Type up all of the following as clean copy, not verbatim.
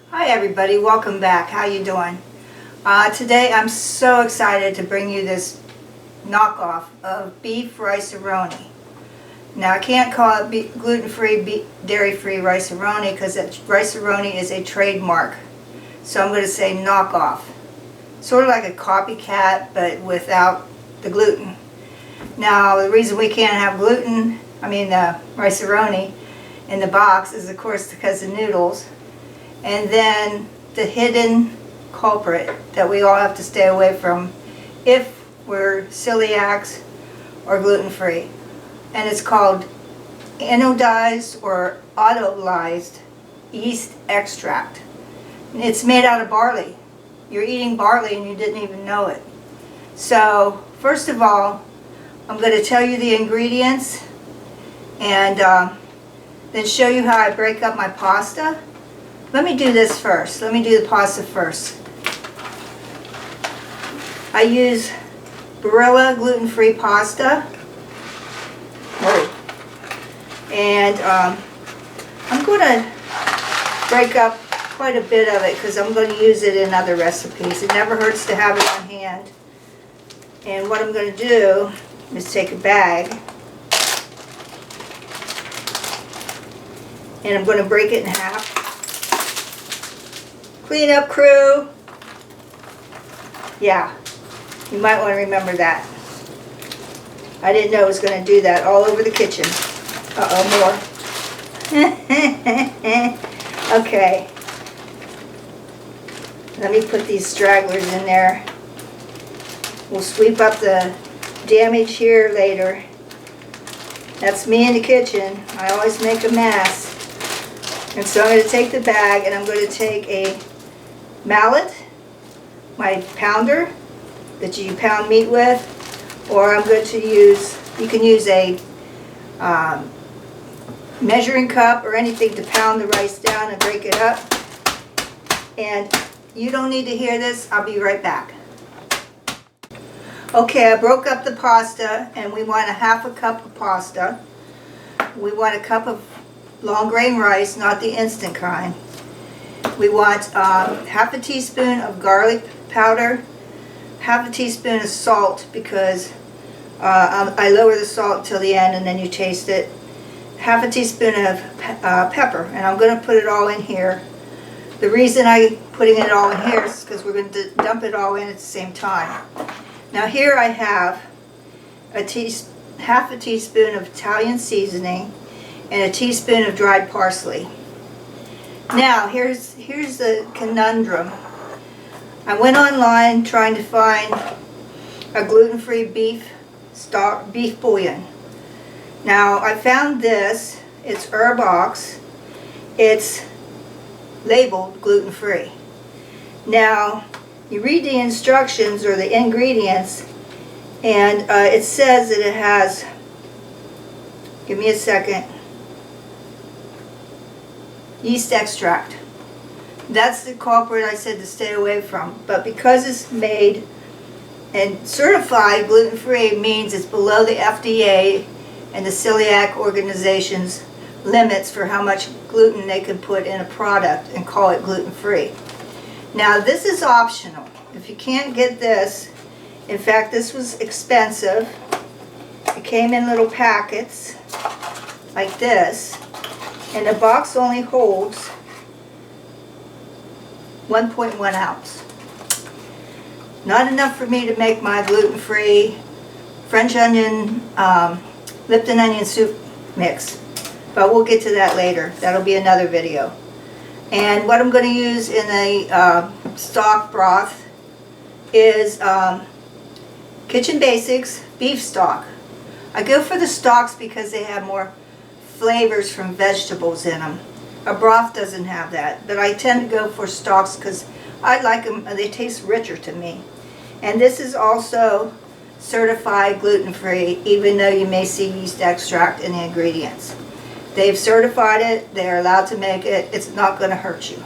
Hi everybody, welcome back. How you doing? Today I'm so excited to bring you this knockoff of beef rice-a-roni. Now I can't call it gluten-free, dairy-free rice-a-roni because rice-a-roni is a trademark. So I'm going to say knockoff. Sort of like a copycat but without the gluten. Now the reason we can't have rice-a-roni in the box is of course because of noodles. And then the hidden culprit that we all have to stay away from if we're celiacs or gluten-free. And it's called anodized or autolyzed yeast extract. It's made out of barley. You're eating barley and you didn't even know it. So first of all, I'm going to tell you the ingredients and then show you how I break up my pasta. Let me do this first. Let me do the pasta first. I use Barilla gluten-free pasta. And I'm going to break up quite a bit of it because I'm going to use it in other recipes. It never hurts to have it on hand. And what I'm going to do is take a bag and I'm going to break it in half. Clean up crew. Yeah, you might want to remember that. I didn't know it was going to do that all over the kitchen. Uh-oh, more. Okay. Let me put these stragglers in there. We'll sweep up the damage here later. That's me in the kitchen. I always make a mess. And so I'm going to take the bag and I'm going to take a mallet, my pounder that you pound meat with, or I'm going to use, you can use a measuring cup or anything to pound the rice down and break it up. And you don't need to hear this, I'll be right back. Okay, I broke up the pasta and we want a half a cup of pasta. We want a cup of long grain rice, not the instant kind. We want half a teaspoon of garlic powder, half a teaspoon of salt because I lower the salt till the end and then you taste it. Half a teaspoon of pepper, and I'm going to put it all in here. The reason I'm putting it all in here is because we're going to dump it all in at the same time. Now here I have half a teaspoon of Italian seasoning and a teaspoon of dried parsley. Now here's the conundrum. I went online trying to find a gluten-free beef bouillon. Now I found this. It's Herbox. It's labeled gluten-free. Now you read the instructions or the ingredients and it says that it has, give me a second, yeast extract. That's the culprit I said to stay away from. But because it's made and certified gluten-free means it's below the FDA and the celiac organization's limits for how much gluten they can put in a product and call it gluten-free. Now this is optional. If you can't get this, in fact this was expensive. It came in little packets like this. And the box only holds 1.1 ounce. Not enough for me to make my gluten-free French onion, Lipton onion soup mix. But we'll get to that later. That'll be another video. And what I'm going to use in the stock broth is Kitchen Basics beef stock. I go for the stocks because they have more flavors from vegetables in them. A broth doesn't have that, but I tend to go for stocks because I like them, they taste richer to me. And this is also certified gluten-free, even though you may see yeast extract in the ingredients. They've certified it, they're allowed to make it, it's not going to hurt you.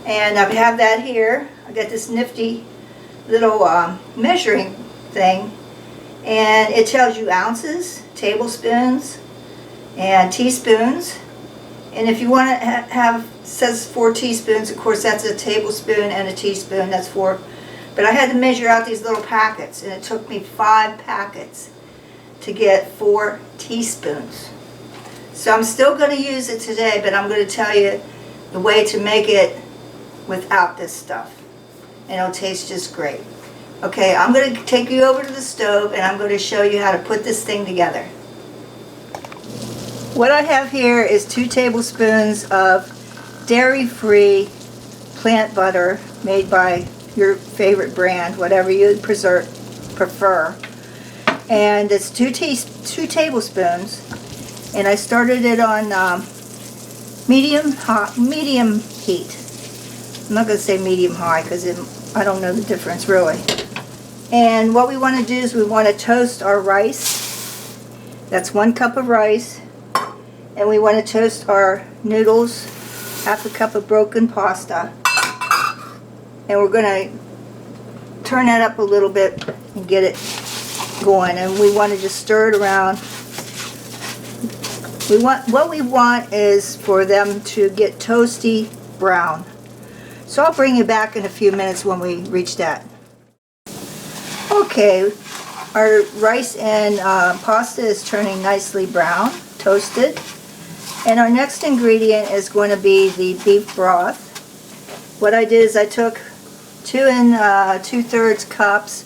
And I have that here. I got this nifty little measuring thing, and it tells you ounces, tablespoons, and teaspoons, And if you want to have, says 4 teaspoons, of course that's a tablespoon and a teaspoon, that's 4. But I had to measure out these little packets, and it took me 5 packets to get 4 teaspoons. So I'm still going to use it today, but I'm going to tell you the way to make it without this stuff. And it'll taste just great. Okay, I'm going to take you over to the stove, and I'm going to show you how to put this thing together. What I have here is 2 tablespoons of dairy-free plant butter made by your favorite brand, whatever you prefer. And it's 2 tablespoons, and I started it on medium heat. I'm not going to say medium high because I don't know the difference really. And what we want to do is we want to toast our rice. That's 1 cup of rice. And we want to toast our noodles, half a cup of broken pasta. And we're going to turn that up a little bit and get it going. And we want to just stir it around. What we want is for them to get toasty brown. So I'll bring you back in a few minutes when we reach that. Okay, our rice and pasta is turning nicely brown, toasted. And our next ingredient is going to be the beef broth. What I did is I took 2 2/3 cups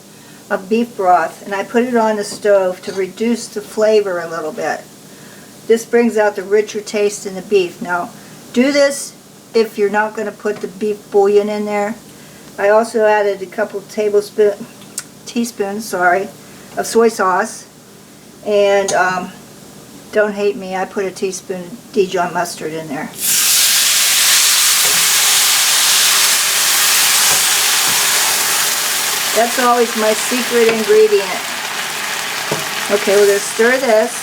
of beef broth, and I put it on the stove to reduce the flavor a little bit. This brings out the richer taste in the beef. Now, do this if you're not going to put the beef bouillon in there. I also added a couple teaspoons of soy sauce, and don't hate me, I put a teaspoon of Dijon mustard in there. That's always my secret ingredient. Okay, we're going to stir this.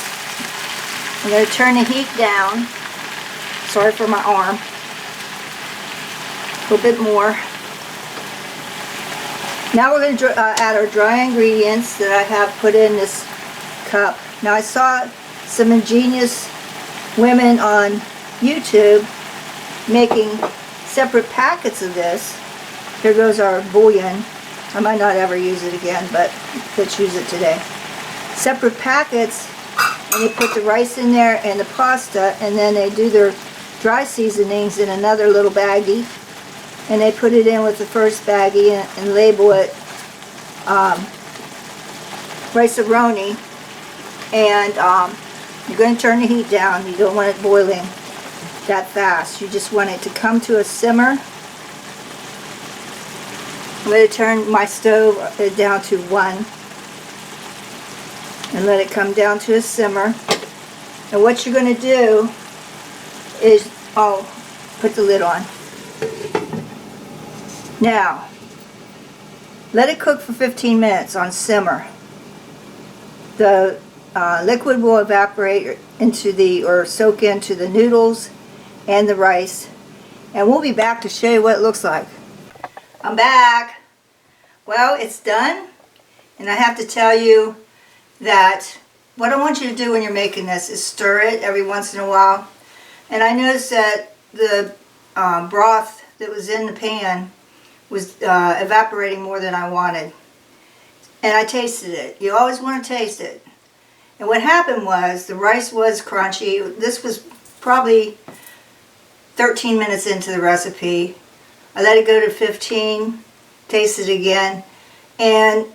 I'm going to turn the heat down. Sorry for my arm. A little bit more. Now we're going to add our dry ingredients that I have put in this cup. Now I saw some ingenious women on YouTube making separate packets of this. Here goes our bouillon. I might not ever use it again, but let's use it today. Separate packets, and they put the rice in there and the pasta, and then they do their dry seasonings in another little baggie, and they put it in with the first baggie and label it rice Roni. And you're going to turn the heat down. You don't want it boiling that fast. You just want it to come to a simmer. I'm going to turn my stove down to 1 and let it come down to a simmer. And what you're going to do is, put the lid on. Now, let it cook for 15 minutes on simmer. The liquid will evaporate into or soak into the noodles and the rice. And we'll be back to show you what it looks like. I'm back. Well, it's done. And I have to tell you that what I want you to do when you're making this is stir it every once in a while. And I noticed that the broth that was in the pan was evaporating more than I wanted. And I tasted it. You always want to taste it. And what happened was the rice was crunchy. This was probably 13 minutes into the recipe. I let it go to 15, taste it again, and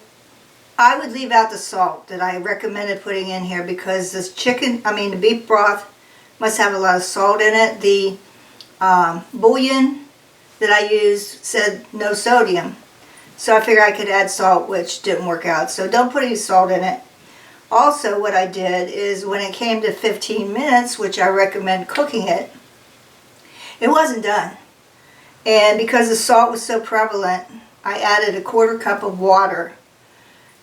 I would leave out the salt that I recommended putting in here because this the beef broth must have a lot of salt in it. The bouillon that I used said no sodium, so I figured I could add salt, which didn't work out, so don't put any salt in it. Also, what I did is when it came to 15 minutes, which I recommend cooking it, it wasn't done. And because the salt was so prevalent, I added a 1/4 cup of water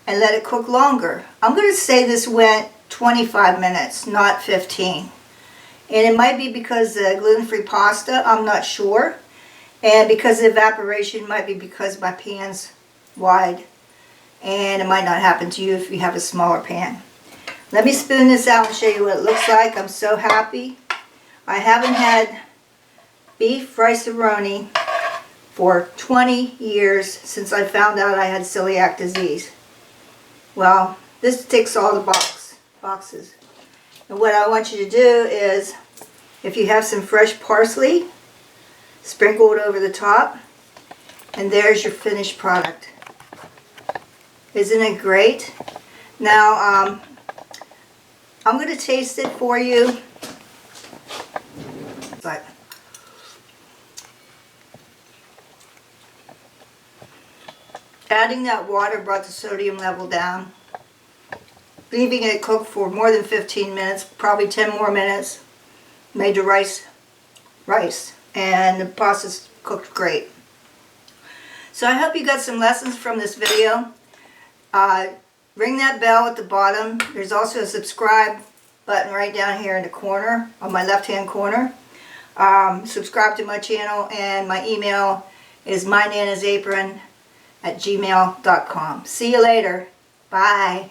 and let it cook longer. I'm going to say this went 25 minutes, not 15. And it might be because the gluten-free pasta, I'm not sure. And because the evaporation might be because my pan's wide. And it might not happen to you if you have a smaller pan. Let me spoon this out and show you what it looks like. I'm so happy. I haven't had beef rice-a-roni for 20 years since I found out I had celiac disease. Well, this ticks all the boxes. And what I want you to do is, if you have some fresh parsley, sprinkle it over the top, and there's your finished product. Isn't it great? Now, I'm going to taste it for you. But adding that water brought the sodium level down. Leaving it cook for more than 15 minutes, probably 10 more minutes, made the rice, and the pasta's cooked great. So I hope you got some lessons from this video. Ring that bell at the bottom. There's also a subscribe button right down here in the corner, on my left hand corner. Subscribe to my channel, and my email is mynanasapron@gmail.com. See you later. Bye.